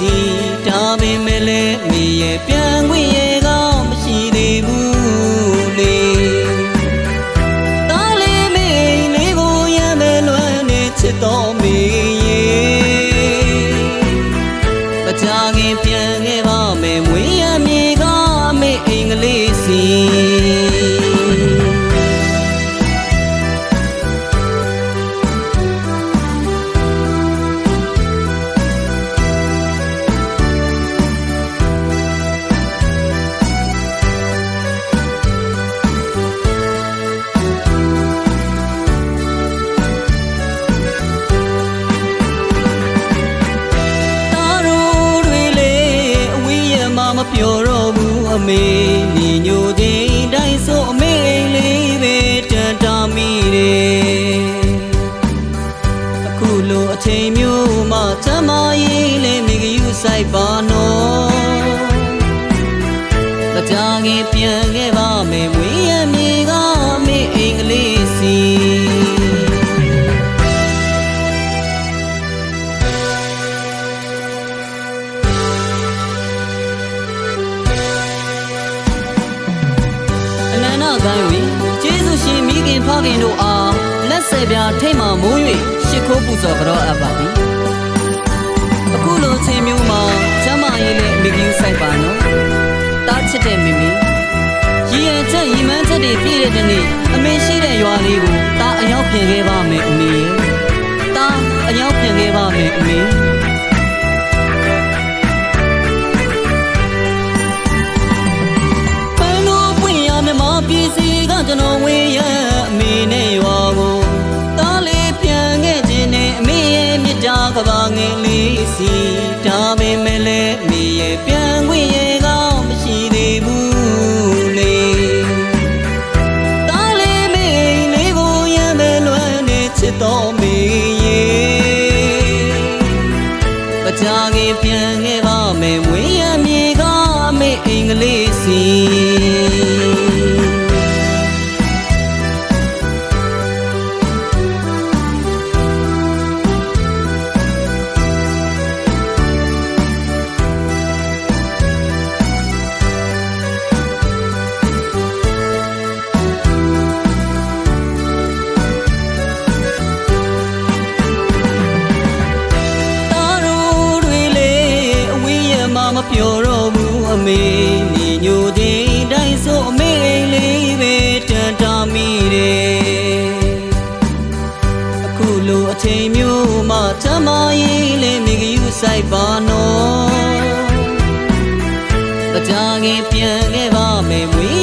စီဒါပေမဲ့လည်းမိရဲ့ပြန်ခွင့်ရဲ့ကမရှိသေးဘူးလေတားလေးမိလေးကိုရမ်းမဲ့လွမ်းနေချစ်တော်မိရဲ့မကြခင်ပြန်ခဲ့ပါမယ်မွေးရမြေကမိအင်္ဂလိပ်စီမပြောတော့ဘူးအမေညီညိုခြင်းတိုင်းဆိုအမေလေးပဲတန်တာမိတယ်အခုလိုအချိန်မျိုးမှချမ်းမရေးလဲမိကယူဆိုင်ပါနော်မကြခင်ပြန်ခဲ့ပါမယ်မွေးရမြေကမေအင်္ဂလိပ်စီကိုင်းဝီကျေးဇူးရှင်မိခင်ဖခင်တို့အားလက်ဆက်ပြထိတ်မှမိုး၍ရှ िख ိုးပူဇော်ကြတော်အပ်ပါသည်အခုလိုချိန်မျိုးမှာကျမရေးနဲ့မိခင်ဆိုင်ပါနော်တားချစ်တဲ့မိမိရည်ရချက်ရည်မှန်းချက်တွေပြည့်တဲ့နေ့အမေရှိတဲ့ရွာလေးကိုတားအရောက်ပြန်ခဲ့ပါမယ်အမေတားအရောက်ပြန်ခဲ့ပါမယ်အမေပြည်စီကကျွန်တော်ဝေးရအမေနဲ့ရွာကိုတားလေးပြန်ခဲ့ခြင်းနဲ့အမေရဲ့မြစ်တာကဘာငယ်လေးစီဒါပေမဲ့လည်းအမေရဲ့ပြန်ခွင့်ရဲ့ကမရှိသေးဘူးလေတားလေးမေလေးကိုရမ်းမဲ့လွမ်းနေချစ်တော်မေရဲ့မကြခင်ပြန်ခဲ့ပါမယ်မွေးရမြေကမေအင်္ဂလိပ်စီမပြောတော့ဘူးအမေညီညိုခြင်းတိုင်းဆိုအမေလေးပဲတန်တာမိတယ်အခုလိုအချိန်မျိုးမှချမ်းမရေးလဲမိကယူဆိုင်ပါနော်မကြခင်ပြန်ခဲ့ပါမယ်မွေး